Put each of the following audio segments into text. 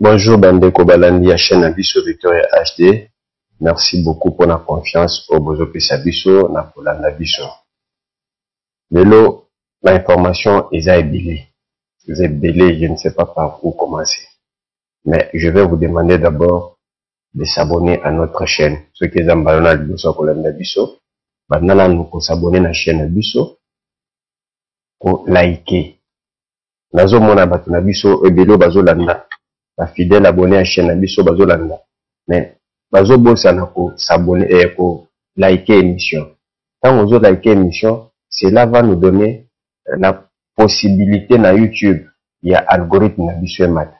Bonjour Bandeko Balandi ya chaîne Abisso Victoria HD. Merci beaucoup pour la confiance au Bozo Pesabiso na Polanda Biso. Lelo, l'information est ébélée. Vous êtes belé, je ne sais pas par où commencer. Mais je vais vous demander d'abord de s'abonner à notre chaîne. Ceux qui ont abonné à Polanda Biso, maintenant nous pouvons s'abonner à la chaîne Abisso pour liker. Nazo mona batu na biso ebelo bazo landa. La fidèle abonné à la chaîne Abisso bazo landa. Mais bazo bossa na ko s'abonner et ko liker émission. Quand on veut liker émission, cela va nous donner la possibilité na YouTube. Il y a algorithme na biso mat.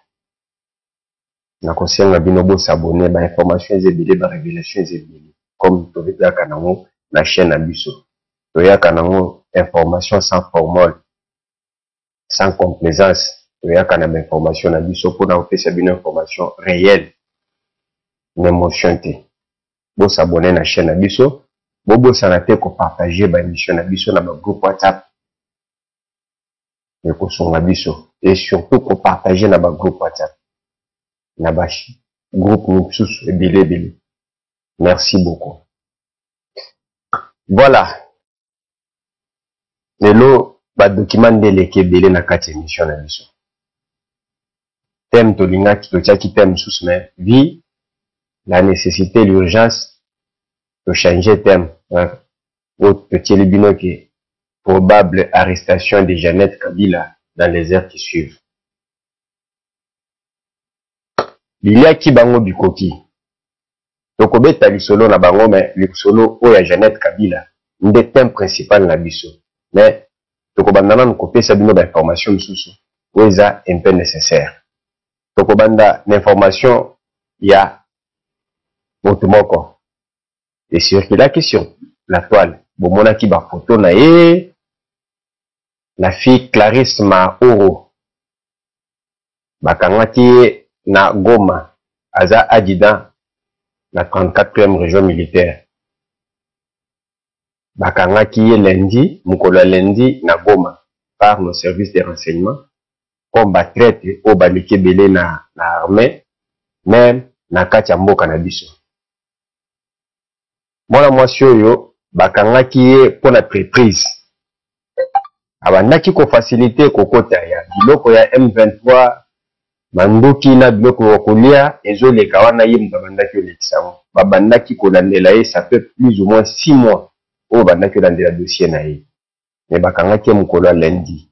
Na conseil na bino bo s'abonner ba information ezebele ba révélation ezebele. Comme to veka kanango na chaîne Abisso. To ya kanango information sans formule, sans complaisance. Il y a quand même information à biso pour nous faire une information réelle, une émotion. Vous s'abonner à la chaîne à biso, vous s'arrêter pour partager la émission à biso dans le groupe WhatsApp, et surtout pour partager dans le groupe WhatsApp, dans le groupe Nipsus et Bélé. Merci beaucoup. Voilà. Et là, le document de l'équipe Bélé na 4 émissions à biso. Thème tolinga qui thème sous mais vie, la nécessité, l'urgence de changer thème. Au petit libino qui probable arrestation de Jeannette Kabila dans les heures qui suivent. Il y a qui bango bikoki. Tokobeta lisolo na bango mais lisolo oya Jeannette Kabila. Une thème principal na biso. Mais tokobandana n'kope sa bino d'information sous où est un peu nécessaire. Tokobanda l'information il y a motomoko et sur la question la toile bomona ki ba photo na ye la fille Clarisse Maoro bakangati na Goma aza adjudant la 34e région militaire bakangaki ye lundi mukolo lundi na Goma par nos services de renseignement comme traite au balike belé na armée même na kati ya mboka na biso mwana mwasi oyo bakangaki ye pour la préprise abandaki ko faciliter kokota ya biloko ya M23 manduki na biloko kolia ezoleka wana ye mbabandaki olekisango babandaki kolandela ye ça fait plus ou moins 6 mois oyo bandaki kolandela dossier na ye mais bakangaki ye mokolo ya lundi.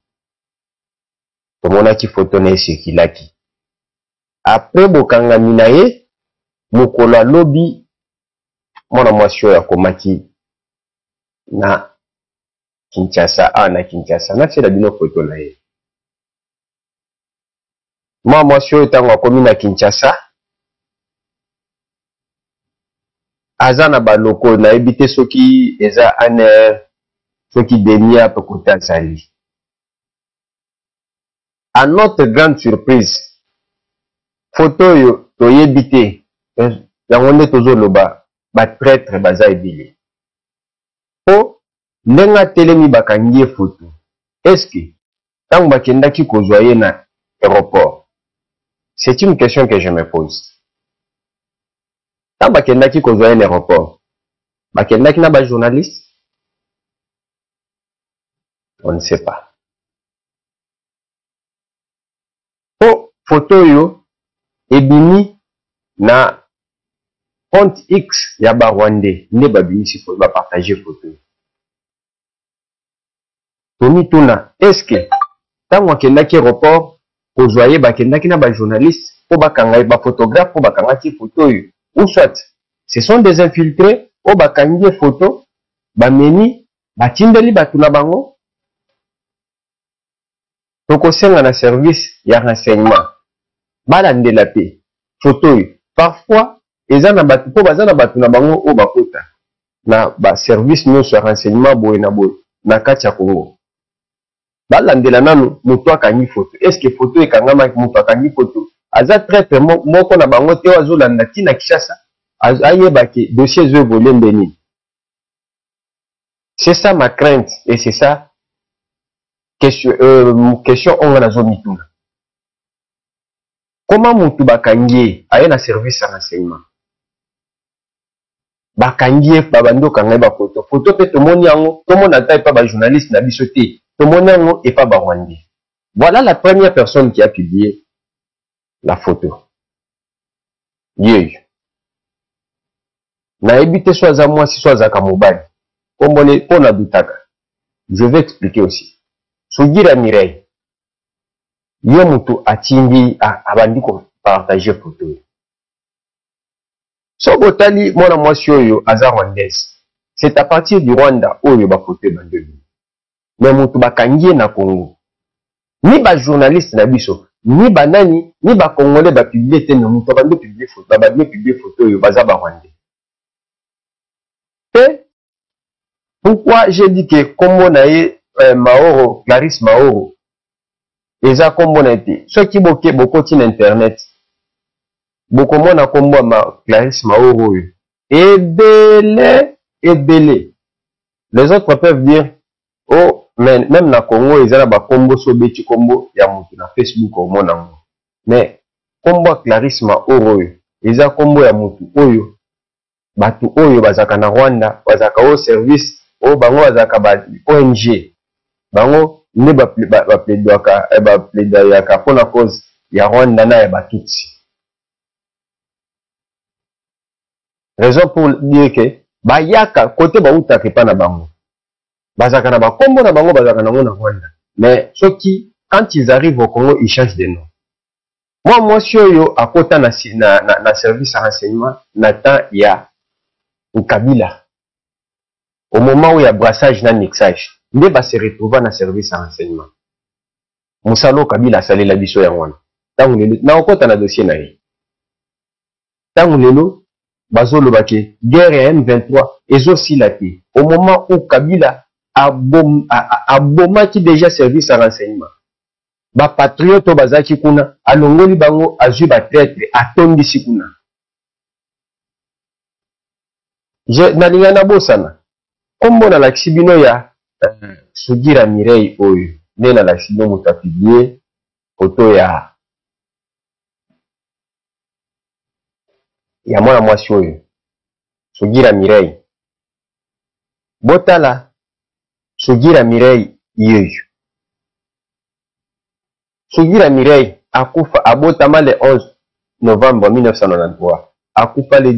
Tomonaki photo na esekilaki. Après bokangami na ye, mokolo alobi mwana mwasi oyo akomaki na Kinshasa, na Kinshasa, na sela bino photo na ye. Mwana mwasi oyo tango akomi na Kinshasa, aza na baloko na ebite soki eza aner, soki demi ape kota zali. À notre grande surprise, photo yo toyebite yango nde tozoloba batraître baza ebele po ndenga telemi bakangi ye photo est-ce ntango bakendaki kozwa ye na aéroport? C'est une question que je me pose. Ntango bakendaki kozwa ye na aéroport bakendaki na bajournaliste? On ne sait pas. Photo yo ebimi na compte X ya ba Rwandais ne babimisi photo ba partager photo. Toni tuna est-ce que tango akendaki aéroport kozwa ye bakendaki na ba journaliste pour bakangai, ba photographe pour bakangaki photo yo. Ou soit, ce sont des infiltrés, pour bakangi photo, bameni, batindeli batuna bango. Tokosenga na service ya renseignement. Balandela pe photo yo. Parfois, ezana batu po bazana batuna bango o bakota. Na ba service nyonso ya renseignement boye na boye na kati ya Congo. Balandela nanu mutu akangi photo. Est-ce que photo ekangama mutu akangi photo? Aza traite moko na bango te azolanda tina Kinshasa. Ayeba ke dossier zo volé mbeni. C'est ça ma crainte et c'est ça question on a zone mituna. Comment mutu bakangi aye na service ya renseignement? Bakangi babando kangai ba photo. Photo pe tomoni yango, tomoni ata pa ba journaliste na biso te. Tomoni yango et pas ba Rwandais. Voilà la première personne qui a publié la photo. Yeye. Na ebite soit moi si soit ka mobile. Kombone pona dutaka. Je vais expliquer aussi. Sugira Mireille. Yo mutu atindi abandi ko partager photo. So botali mona mwasi oyo aza rwandaise. C'est à partir du Rwanda oyo ba photo bandeli. Mais mutu bakangie na Congo. Ni ba journaliste na biso, ni ba nani, ni ba congolais ba publier te no mutu bande publier photo, ba bande publier photo oyo baza ba rwandais. Et pourquoi j'ai dit que kombo na ye Maoro, Clarisse Maoro eza kombo na te. Ceux qui boke bokoti na internet. Bokomona kombo ma Clarisse Maoro oyo. Ebele. Les autres peuvent dire oh mais même na Congo ils ont ba kombo so beti kombo ya mutu na Facebook au monango. Mais kombo Clarisse Maoro oyo eza kombo ya mutu oyo batu oyo bazaka na Rwanda bazaka au service o bango bazaka ba ONG bango ne ba plaidoyaka pour la cause ya Rwanda na ya batutsi. Raison pour dire que bayaka côté ba utaka pa na bango bazaka na ba kombo na bango bazaka na ngona Rwanda. Mais ceux qui quand ils arrivent au Congo ils changent de nom. Moi yo akota na service à renseignement na temps ya Kabila. Au moment où il y a brassage na mixage, nde ba se retrouver na service à renseignement. Musalo Kabila sali la biso ya ngwana. Tangu lelo na okota na dossier na ye. Tangu lelo bazolo bake guerre ya M23 ezosi la te. Au moment où Kabila abomaki déjà service à renseignement. Ba patriote bazaki kuna alongoli bango azui ba traître atondisi kuna. Je nalinga na bosana. Kombo na laksibino ya Sugira Mireille oyo. Ne na laksibino mutapibie photo ya mwana mwasi oyo. Sugira Mireille. Botala Sugira Mireille yoyo. Sugira Mireille akufa abotama le 11 novembre 1993. Akufa le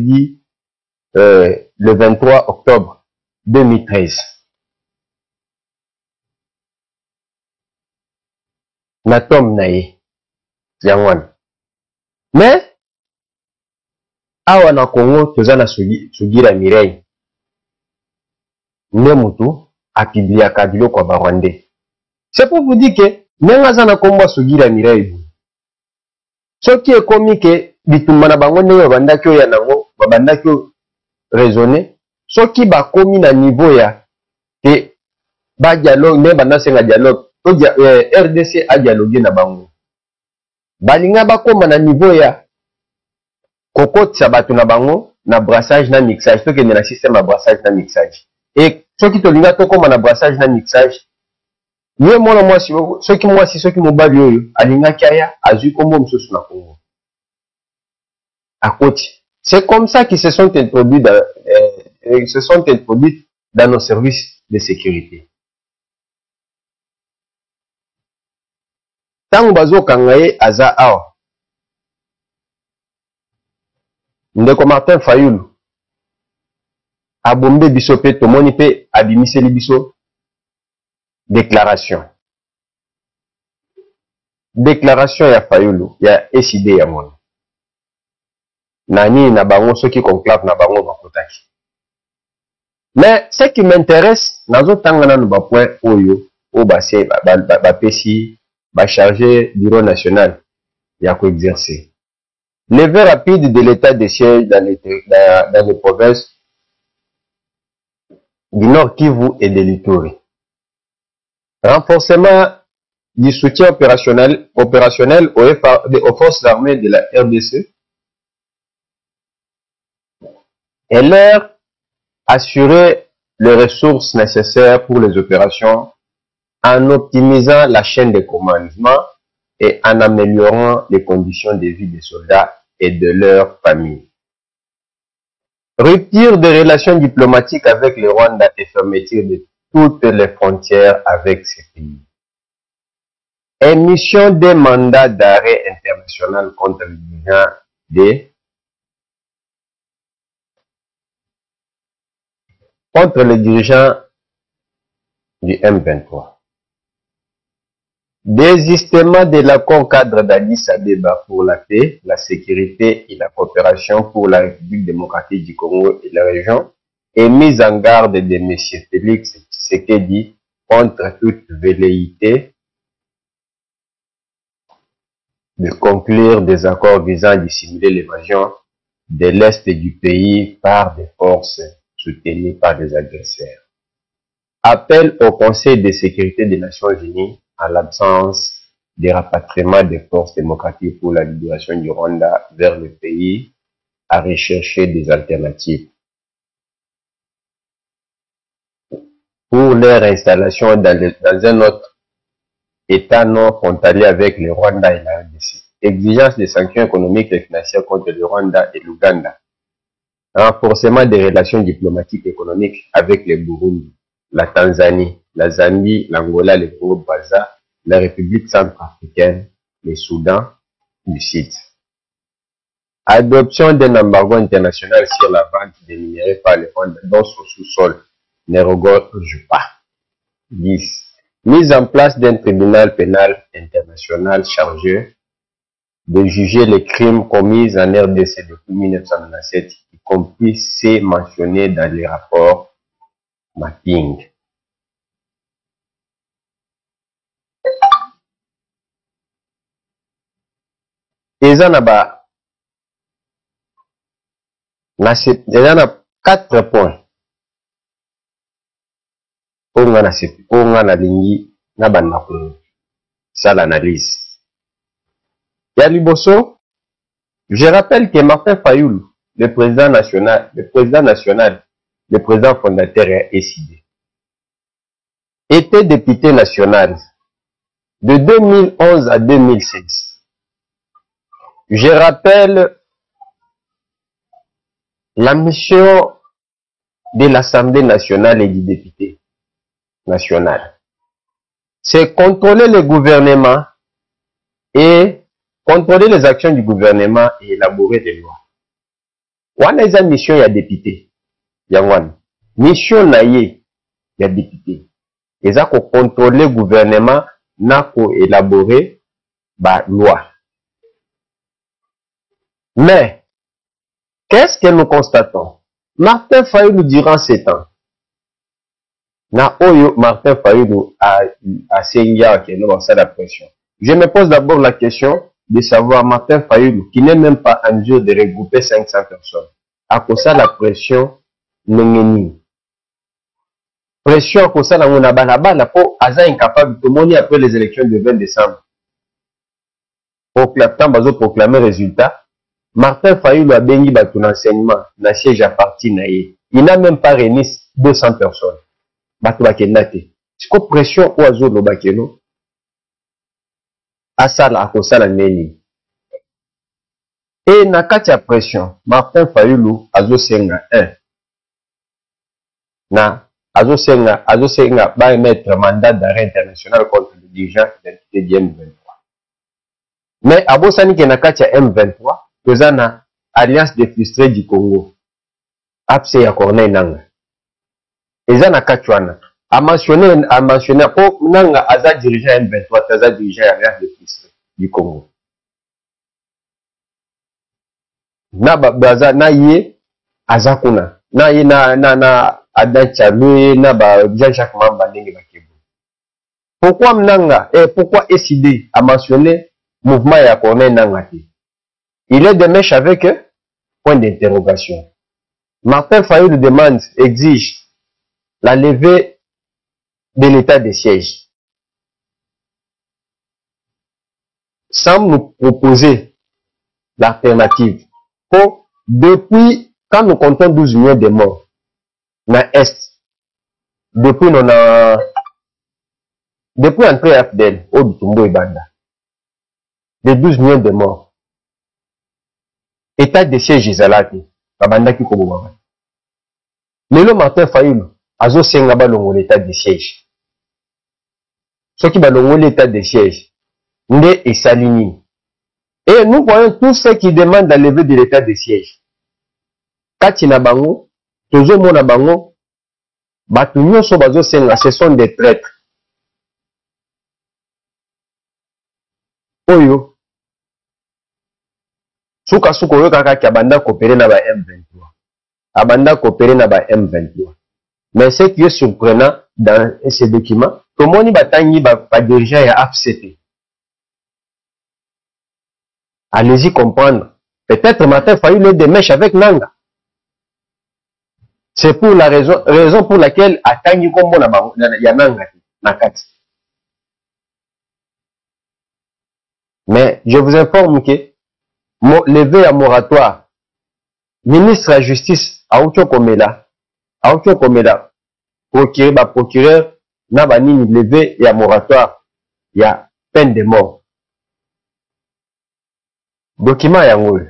23 octobre 2013. Na tom na ye yangwana. Mais awa na Congo toza na Sugira Mireille. Ne mutu akibliaka biloko ba Rwandais. C'est pour vous dire que nenga za na kombo Sugira Mireille. Soki ekomi ke bitumba na bango ndenge bandaki oya nango babandaki raisonner. Soki bakomi na niveau ya te ba dialogue ne banasenga dialogue to RDC a dialogue na bango. Balinga bakoma na niveau ya kokotisa batu na bango na brassage na mixage to kende na système ya brassage na mixage. Et soki to linga to koma na brassage na mixage ye mona mwasi soki mobali oyo alingaki aya azui kombo mususu na Congo. Akoti. C'est comme ça qu'ils se sont introduits dans nos services de sécurité. Tango bazo kangaye aza awa. Ndeko Martin Fayulu. Abombe biso pe tomoni pe abimiseli biso déclaration. Déclaration ya Fayulu, ya SID ya mona. nani na bango ceux qui conclave na bango bakotaki. Mais ce qui m'intéresse nazo tangana no ba point oyo o basé ba pesi ba chargé bureau national ya ko exercer. Levée rapide de l'état de siège dans les provinces du Nord Kivu et de l'Ituri. Renforcement du soutien opérationnel aux forces armées de la RDC et leur assurer les ressources nécessaires pour les opérations en optimisant la chaîne de commandement et en améliorant les conditions de vie des soldats et de leurs familles. Rupture des relations diplomatiques avec le Rwanda et fermeture de toutes les frontières avec ces pays. Émission des mandats d'arrêt international contre les dirigeants du M23. Désistement de l'accord cadre d'Addis Abeba pour la paix, la sécurité et la coopération pour la République démocratique du Congo et la région, et mise en garde de M. Félix Tshisekedi contre toute velléité de conclure des accords visant à dissimuler l'évasion de l'Est du pays par des forces soutenues par des agresseurs. Appel au Conseil de sécurité des Nations Unies en l'absence des rapatriements des forces démocratiques pour la libération du Rwanda vers le pays à rechercher des alternatives. Pour leur installation dans un autre État non frontalier avec le Rwanda et la RDC. Exigence des sanctions économiques et financières contre le Rwanda et l'Ouganda. Renforcement des relations diplomatiques et économiques avec le Burundi, la Tanzanie, la Zambie, l'Angola, le Congo-Brazza, la République centrafricaine, le Soudan du Sud. Adoption d'un embargo international sur la vente des minéraux par le Rwanda dans son sous-sol ne regorge pas. 10. Mise en place d'un tribunal pénal international chargé de juger les crimes commis en RDC depuis 1997, y compris ceux mentionnés dans les rapports mapping. Eza na 4 points. Onga na lingi na banda ko sala analyse. Ya liboso, je rappelle que Martin Fayulu, le président national, le président fondateur et SID, était député national de 2011 à 2016. Je rappelle la mission de l'Assemblée nationale et du député national. C'est contrôler le gouvernement et contrôler les actions du gouvernement et élaborer des lois. Wana eza mission ya député. Yangwana. Mission na ye ya député. Eza ko contrôler le gouvernement na ko élaborer ba loi. Mais qu'est-ce que nous constatons? Martin Fayulu durant 7 ans. Na oyo Martin Fayulu a sengia que nous avons la pression. Je me pose d'abord la question de savoir Martin Fayulu, qui n'est même pas en mesure de regrouper 500 personnes, à cause de la pression n'engeni. Pression à cause de la monabala pour Aza incapable de monter après les élections du 20 décembre. Pour proclamer résultat, Martin Fayulu a béni ton enseignement, na siège à parti naïe. Il n'a même pas réuni 200 personnes. Bato bakendate. C'est quoi pression ou azo lo bakeno? Asala akosala neni. Et na kati ya pression, Martin Fayulu azo senga 1. Na azo senga ba mettre mandat d'arrêt international contre le dirigeant de M23. Mais abosani ke na kati ya M23, tozana Alliance des frustrés du Congo. Apse ya Corneille Nanga. Eza na kati wana. A mentionné po nanga aza dirigeant M23, aza dirigeant Alliance des frustrés du Congo. na baza na ye azakuna na ye na Adan Chalou na ba Jean-Jacques Mamba ndenge bakebu. Pourquoi Mnanga et pourquoi SID a mentionné mouvement ya Corneille Nanga? Il est de mèche avec eux? Point d'interrogation. Martin Fayulu demande, exige la levée de l'état de siège. Semble nous proposer l'alternative. Depuis, quand nous comptons 12 millions de morts, dans l'Est, depuis l'entrée à FDL, au Bitumbo et Banda, de 12 millions de morts, état de siège Izalati, Babanda qui Kobouma. Mais le Martin Fayulu, Azo Sengaba longo l'état de siège. Ce qui va longo l'état de siège, Nde et Salini. Et nous voyons tous ceux qui demandent la levée de l'état de siège. Katina Bango, Tozo Mona Bango, Batunyo Sobazo Senga, ce sont des traîtres. Oyo. Souka Souko Yokaka qui abanda coopérer na ba M23. Abanda coopérer na ba M23. Mais ce qui est surprenant dans ces documents, tout le monde batangi ba dirigeant ya AFCT. Allez-y comprendre. Peut-être Martin Fayulu des mèches avec Nanga. C'est pour la raison pour laquelle atangi kombo na ya Nanga na kati. Mais je vous informe que levé à moratoire, ministre de la justice Aoucho Komela, procureur n'a pas ni levé à moratoire, il y a peine de mort. Document yango.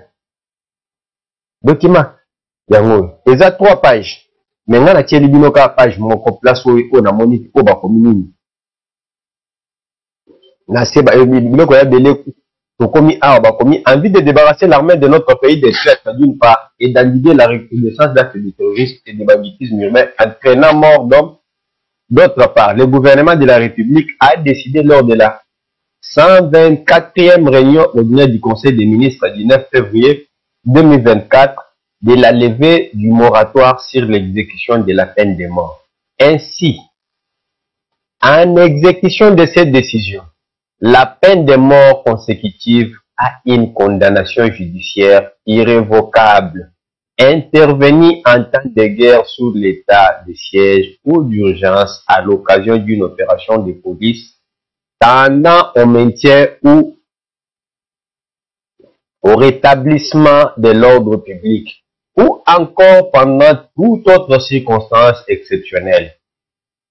Ils ont 3 pages. Mais on a tiré binoka page mon place où on a moni au bas commune. Na seba binoko ya belé commis envie de débarrasser l'armée de notre pays des traîtres d'une part et d'allier la reconnaissance d'actes de terrorisme et de banditisme urbain entraînant mort d'hommes d'autre part. Le gouvernement de la République a décidé lors de la 124e réunion ordinaire du Conseil des ministres du 9 février 2024 de la levée du moratoire sur l'exécution de la peine de mort. Ainsi, en exécution de cette décision, la peine de mort consécutive à une condamnation judiciaire irrévocable intervenue en temps de guerre sous l'état de siège ou d'urgence à l'occasion d'une opération de police tendant au maintien ou au rétablissement de l'ordre public ou encore pendant toute autre circonstance exceptionnelle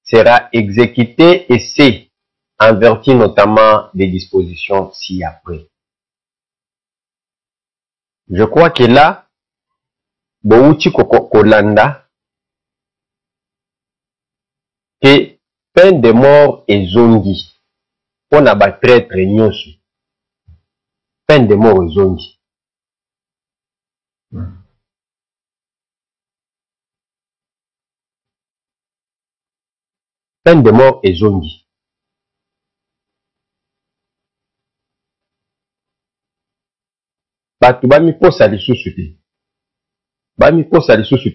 sera exécuté et c'est en vertu notamment des dispositions ci-après. Je crois que là, Bouchi Kolanda, que peine de mort est zongi. On a battu traître nyosu. Peine de mort est zongi. Peine de mort est zongi. Batu bami posa lisusu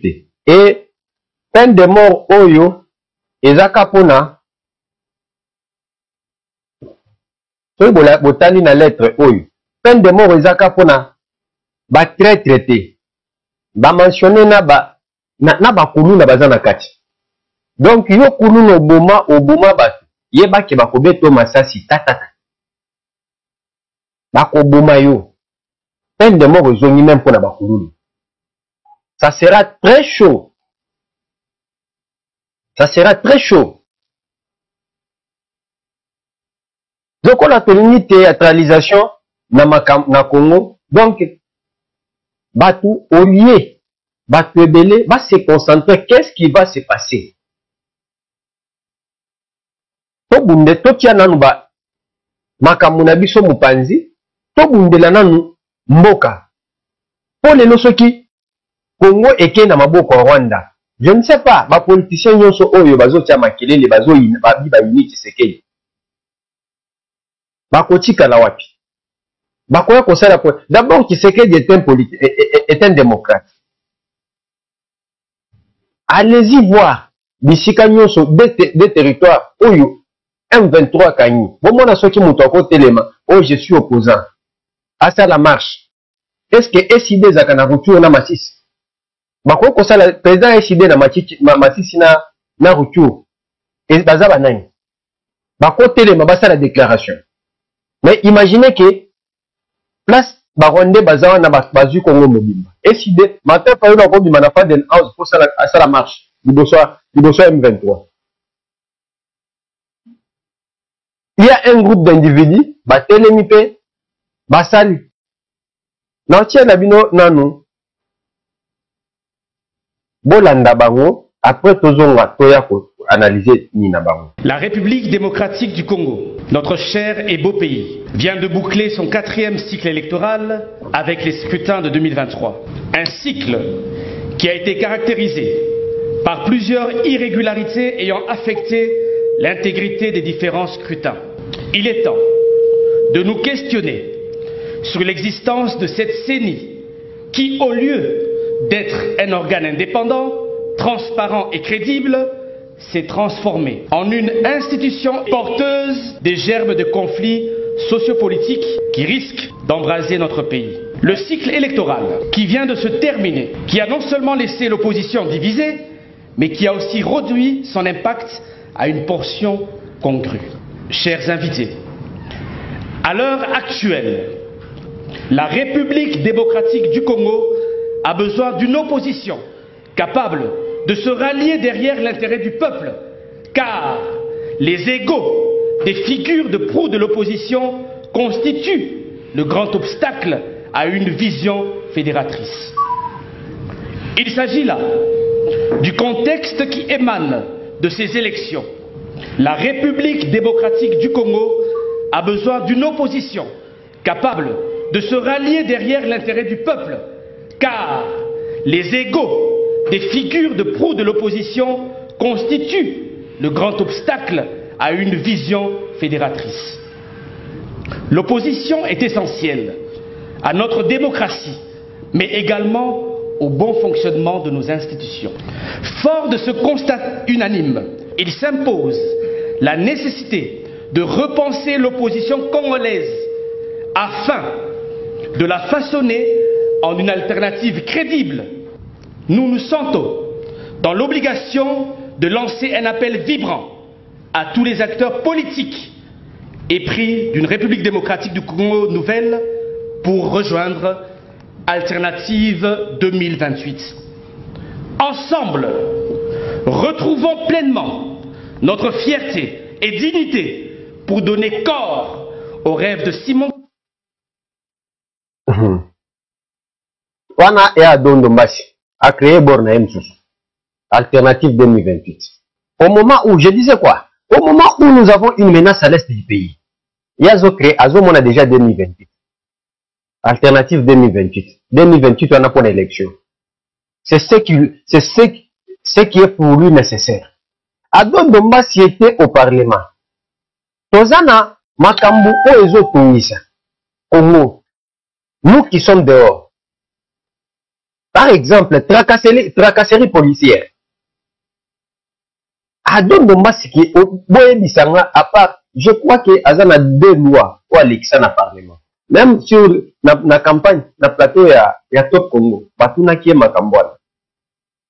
te. Et peine de mort oyo ezaka pona soki botali na lettre oyo peine de mort ezaka pona ba traître te ba mentionné na ba kuluna baza na kati. Donc yo kuluna oboma batu yebaki bakobeto masasi tatata bakoboma yo. Peine de mort ezongi même pour la bakululu. Ça sera très chaud. Donc on a tenu théâtralisation na Congo. Donc batu au lieu batu ebele va se concentrer qu'est-ce qui va se passer. To bunde to tia nanu ba makamuna biso mupanzi to bunde la nanu Mboka. Pour les nosoki, Congo eke na maboko Rwanda. Je ne sais pas, ma politicien nyonso oyo bazo tia makele le bazo babi ba unity sekei. Bakotika la wapi. Bakoya kosala ko. D'abord Tshisekedi est un politique est un démocrate. Allez-y voir bisika nyonso des territoires oyo M23 kanyi. Bon mona soki muto akotelema, oh je suis opposant. À ça la marche. Est-ce que SID zaka na rupture na Masisi? Bako ko sala président SID na Masisi na rupture. Et bazaba nani? Bako telema basa la déclaration. Mais imaginez que place Baronde bazawa na bazu Congo mobimba. SID matin pa yo na ko bima na fa den house pour ça la marche. Liboso M23. Il y a un groupe d'individus, batelemipe, basali. Nantia na bino nanu. Bolanda bango, après tozonga toya ko analyser ni na bango. La République démocratique du Congo, notre cher et beau pays, vient de boucler son 4e cycle électoral avec les scrutins de 2023. Un cycle qui a été caractérisé par plusieurs irrégularités ayant affecté l'intégrité des différents scrutins. Il est temps de nous questionner sur l'existence de cette CENI qui, au lieu d'être un organe indépendant, transparent et crédible, s'est transformée en une institution porteuse des germes de conflits sociopolitiques qui risquent d'embraser notre pays. Le cycle électoral qui vient de se terminer, qui a non seulement laissé l'opposition divisée, mais qui a aussi réduit son impact à une portion congrue. Chers invités, à l'heure actuelle, la République démocratique du Congo a besoin d'une opposition capable de se rallier derrière l'intérêt du peuple, car les égos des figures de proue de l'opposition constituent le grand obstacle à une vision fédératrice. Il s'agit là du contexte qui émane de ces élections. La République démocratique du Congo a besoin d'une opposition capable de se rallier derrière l'intérêt du peuple, car les égos des figures de proue de l'opposition constituent le grand obstacle à une vision fédératrice. L'opposition est essentielle à notre démocratie, mais également au bon fonctionnement de nos institutions. Fort de ce constat unanime, il s'impose la nécessité de repenser l'opposition congolaise afin de la façonner en une alternative crédible. Nous nous sentons dans l'obligation de lancer un appel vibrant à tous les acteurs politiques épris d'une République démocratique du Congo nouvelle pour rejoindre Alternative 2028. Ensemble, retrouvons pleinement notre fierté et dignité pour donner corps au rêve de Simon. Wana ya Dondo Mbasi a créé Borna Msous, Alternative 2028. Au moment où, je disais quoi? Au moment où nous avons une menace à l'est du pays, Yazo créé, Azom on a déjà 2028. Alternative 2028. 2028, on a pour l'élection. C'est ce qui est pour lui nécessaire. Adon Dombasi était au Parlement. Tozana, Makambu, Oezo Tunisa. Congo. Nous qui sommes dehors. Par exemple, tracasserie policière. Adon Dombasi qui est au Boye Bissanga, à part, je crois que Azana 2 lois pour Alexa na Parlement. Même sur la campagne, la plateau, il y a Top Congo. Batuna qui est Makambouane.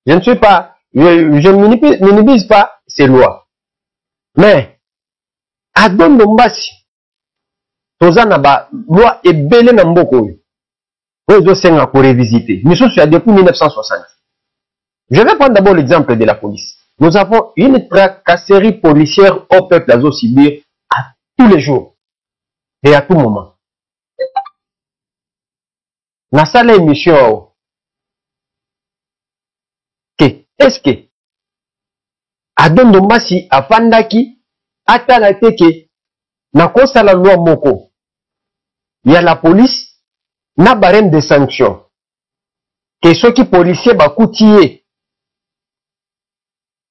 Je ne suis pas, je ne minimise pas ces lois. Mais, à Don Dombasi, Tozana ba, loi est belle na mboko. Ozo senga pour révisiter. Nous sommes depuis 1960. Je vais prendre d'abord l'exemple de la police. Nous avons une tracasserie policière au peuple à Sibir à tous les jours. Et à tout moment. Na sala émission est-ce que Adon Dombasi afandaki atala teke na kosa la loi moko ya la police na barème de sanctions que ceux qui policiers bakutie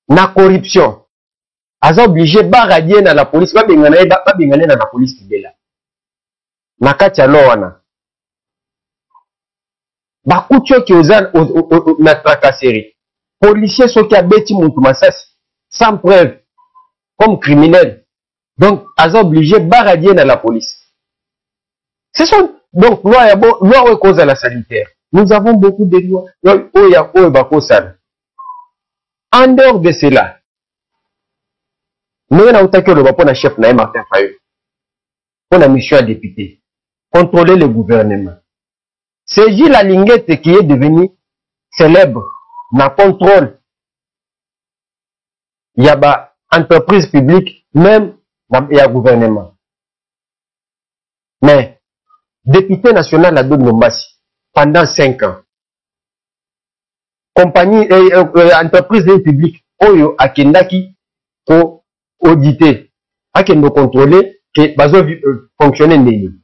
na corruption aza obligé baradier na la police ba bengana na la police kibela na kati ya loi wana. Bakuti qui oza na tracasserie. Policier ceux qui abeti mutu masasi sans preuve comme criminel. Donc aza obligé baradier dans la police. Ce sont donc loi cause à la sanitaire. Nous avons beaucoup de lois. En dehors de cela, nous avons le chef Martin Fayou pour la mission à député, contrôler le gouvernement. C'est Gilles Alinguette qui est devenu célèbre dans le contrôle. Il y a des entreprises publiques, même dans le gouvernement. Mais, député national à Dombassi, pendant 5 ans, compagnie entreprise publique, Oyo Akendaki, pour auditer, Akendo contrôler, que bazo fonctionner néni.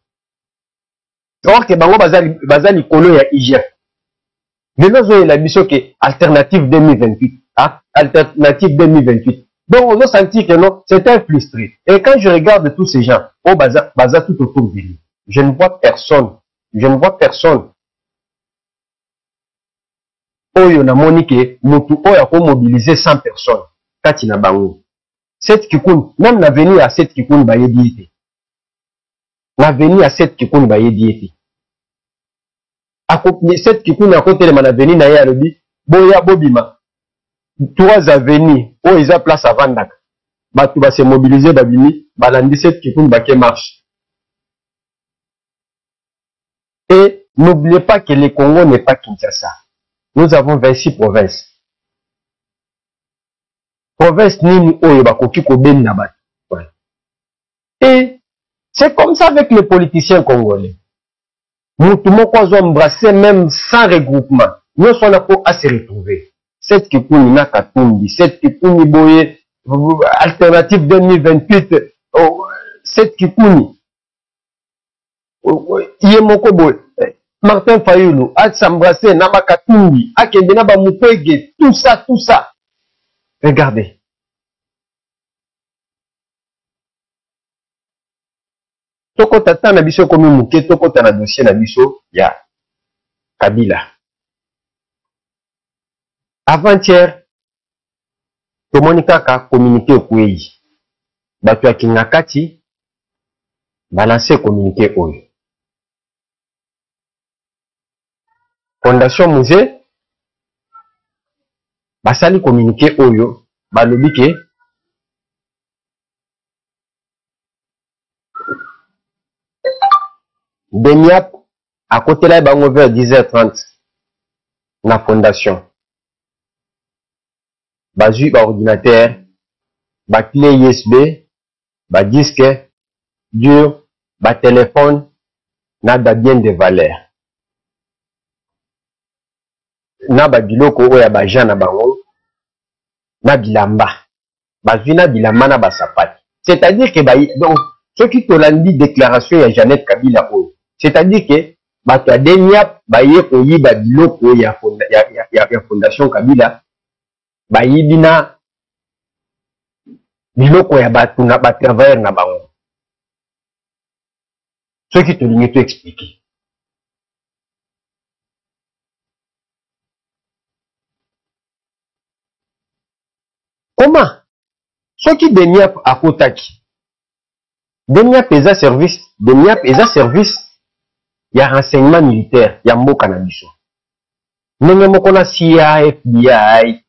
Or que bango bazali kolo ya IGF. Maintenant zo la mission que alternative 2028, alternative 2028. Donc on a senti que non, c'était frustré. Et quand je regarde tous ces gens, oh baza tout autour de lui. Je ne vois personne. Je ne vois personne. Oyo na monike, mutu oyo ko mobiliser 100 personnes. Kati na bango. 7 kikuni, même na venir à 7 kikuni ba yediete. Na venir à 7 kikuni ba yediete. Ako 7 kikuni à côté de na venir na ya lobi, boya bobima. 3 avenirs, oh ils a place à Vandak. Batu ba se mobiliser babimi, balandi 7 kikuni ba ke marche. Et n'oubliez pas que le Congo n'est pas Kinshasa. Nous avons 26 provinces. Province nini oyo bakoki ko ben na bat. Et c'est comme ça avec les politiciens congolais. Mutu moko azo embrasser même sans regroupement. Nous sommes là pour se retrouver. Cette kipuni na katumbi, cette kipuni boye alternative 2028, cette kipuni. Iye moko boye. Martin Fayulu, a s'embrasser, na makatumbi, a kendena ba mupege, tout ça. Regardez. Toko tata na biso komi muke, toko ta na dossier na biso, ya Kabila. Avant-hier, tomoni kaka communiqué okueyi. Batu ya Kingakati, balancer communiqué oyo. Fondation Musée, basali communiqué oyo, balobi ke Deniap à côté là bango vers 10h30 na fondation. Bazui ba ordinateur, ba clé USB, ba disque dur, ba téléphone, na da bien de valeur. Na ba biloko oya ba jana bango, na bilamba. Bazui na bilamba na ba sapati. C'est-à-dire que donc ceux qui te l'ont dit déclaration ya Jeannette Kabila oyo. C'est-à-dire que bato adenia baye koyiba biloko ya fondation Kabila bayibina biloko ya bato na ba travailleur na bango. Ceux qui te l'ont tout expliqué. Comment? Ceux qui denia à Kotaki. Denia pesa service, denia pesa service. Il y a renseignement militaire, il y a mboka na biso. Ndenge moko na CIA, FBI,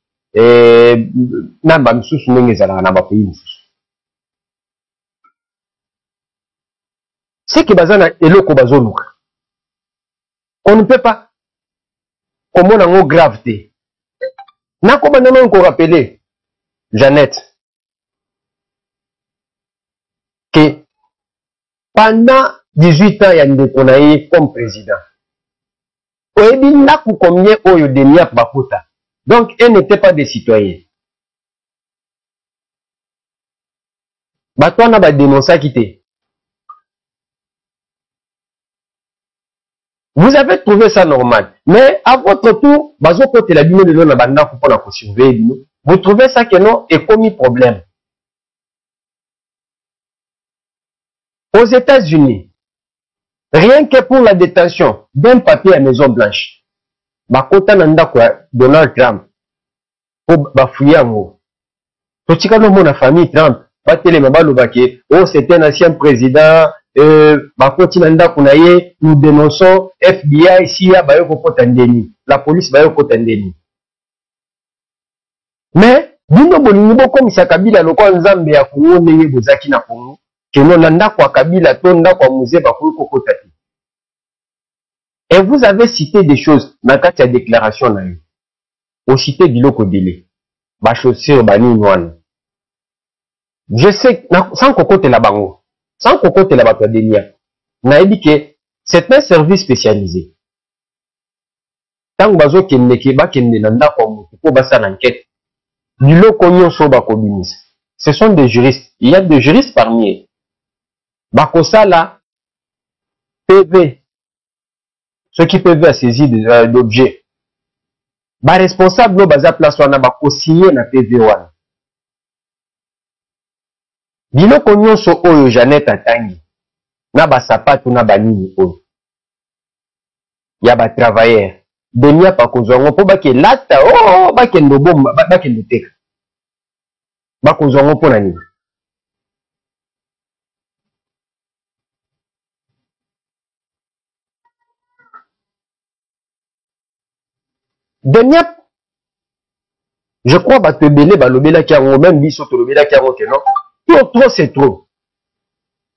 namba misusu ndenge ezalaka na bapays misusu. C'est que baza na eloko bazoluka. On ne peut pas komona ngo gravité. Na koma nano ko rappeler Jeannette que pendant 18 ans, il y a une comme président. Oyebi naku combien oyo Deniap Bakota. Donc, elle n'était pas des citoyens. Batouana ba dénoncer quitter. Vous avez trouvé ça normal. Mais à votre tour, bazo kote la bino de l'on a banda pour la surveiller. Vous trouvez ça que non est commis problème. Aux États-Unis, rien que pour la détention d'un papier à Maison Blanche, bakota na ndako ya Donald Trump po bafuye yango totika nomona famille Trump batelema balobake oh c'est un ancien président bakoti na ndako na ye nous dénonçons FBI siya bayo kokota ndeni la police bayo kokota ndeni mais bino bolingi bokomisa Kabila lokola nzambe ya Kongo ndenge bozaki na Kongo keno na ndako ya Kabila to ndako ya musée bakoki kokota te. Et vous avez cité des choses na kati ya déclaration na yo ocité biloko délai bachaussure banini wana je sais sans kokotela bango sans kokotela bato ya denia nayebi ke c'est un service spécialisé ntango bazokendeke bakende na ndako ya motu mpo basala enquête biloko nyonso bakobimisa ce sont des juristes il y a des juristes parmi eux bakosala PV ceux qui peuvent saisir d'objets baresponsable baza place wana bakosigné na PV wana biloko nyonso oyo Jeannette atangi na basapatu na banini oyo ya batravailleur denia pakozwa ngo mpo bakelata bakende obomba bakende teka bakozwa ngo mpo na nini denia je crois bato ebele balobelaki yango même biso tolobelaki yango ke non trop c'est trop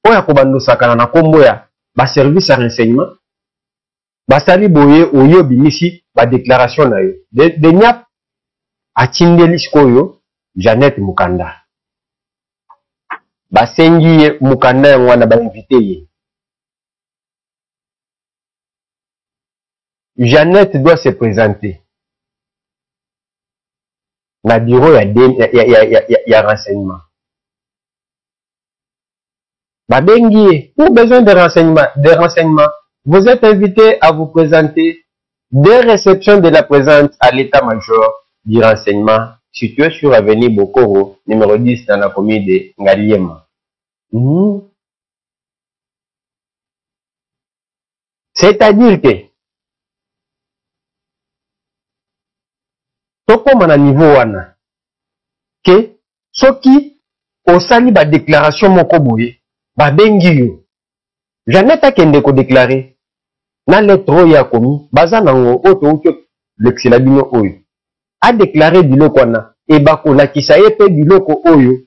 oyo akobandosakana na nkombo ya baservice ya renseignement basali boye oyo obimisi badéclaration na yo denia atindeli sikoyo Jeannette Mukanda basengi ye Mukanda yango wana bainvite ye Jeannette doit se présenter na bureau ya renseignement babengi ye pour besoin de renseignement vous êtes invité à vous présenter dès réception de la présence à l'état-major du renseignement situé sur avenue Bokoro numéro 10 dans la commune de Ngaliema. C'est-à-dire que tokoma na niveau wana ke soki osali ba déclaration moko boye babengi yo Jeannette akende ko déclarer na lettre oyo akomi baza nango oto lexela bino oyo a déclarer biloko wana e bakolakisa ye pe biloko oyo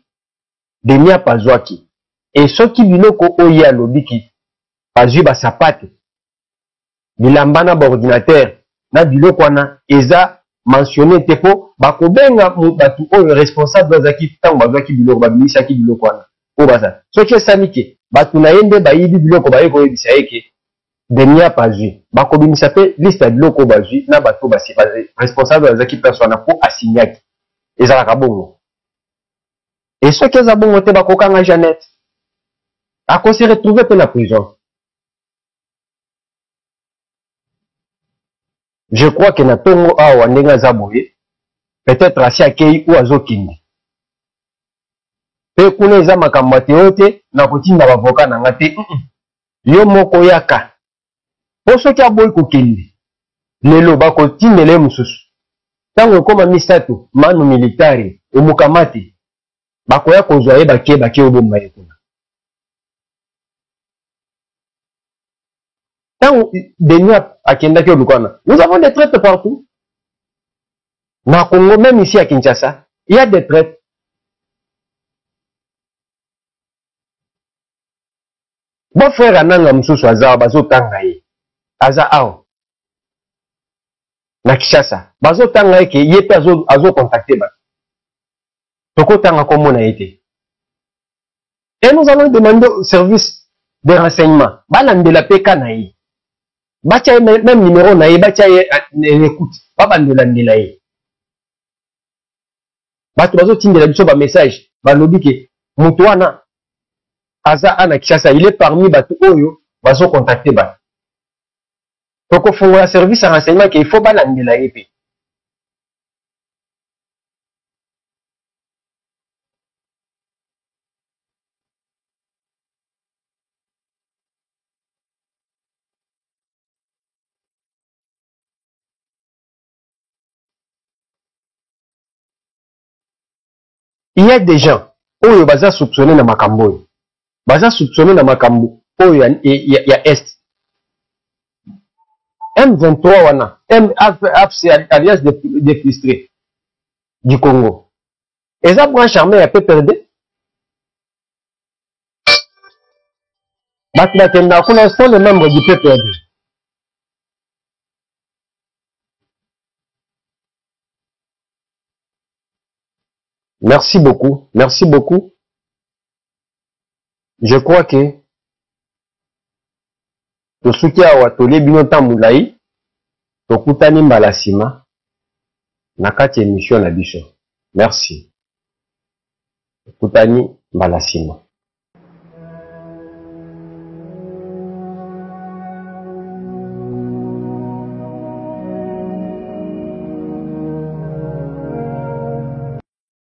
denia pazwaki e soki biloko oyo alobiki bazwi basapate bilamba na baordinateur na biloko wana eza mentionné te po bakobenga batu oyo responsable bazaki tango bazwaki biloko babimisaki biloko wana o baza soki esali ke batu na ye nde bayibi biloko baye koyebisa ye ke denia pazwi bakobimisa pe liste ya biloko bazwi na bato responsable bazaki place wana po asinyaki ezalaka bongo e soki eza bongo te bakokanga Jeannette akose retrouve pe na prison. Je crois que na tongo awa ndenge aza boye peut-être asi akei ou azokindi pe kuna eza makambo te oyo te na kotinda bavoka na nga te yo moko yaka po soki aboyi kokende lelo bakotindela ye mosusu ntango ekoma misato manu militari omukama te bakoya kozwa ye bake obomba ye kuna ntango Denia akendaki olukwana nous avons des traites partout na Congo même ici à Kinshasa il y a des traites bon frère ananga mosusu aza bazotanga ye aza awa na Kinshasa bazotanga ye ke ye pe azocontacte bato tokotanga kombo na ye te et nous allons demander au service de renseignement balandela pe ka na ye batia ye même numéro na ye batia ye écoute babandelandela ye bato bazotindela biso bamessage balobi ke moto wana aza ana Kinshasa il est parmi bato oyo bazocontacte bato tokofungola service ya renseignement ke il faut balandela ye pe il y a des gens oyo baza soupçonné na makambo. Baza soupçonné na makambo oyo ya Est. M23 wana, c'est alliance des frustrés du Congo. Et ça branche armée a peu perdu. Bakenda kuna sont les membres du PPRD. Merci beaucoup, merci beaucoup. Je crois que to soutien wa tole bino tamulai to kutani mbala sima na kati émission na biso. Merci. Kutani mbala sima.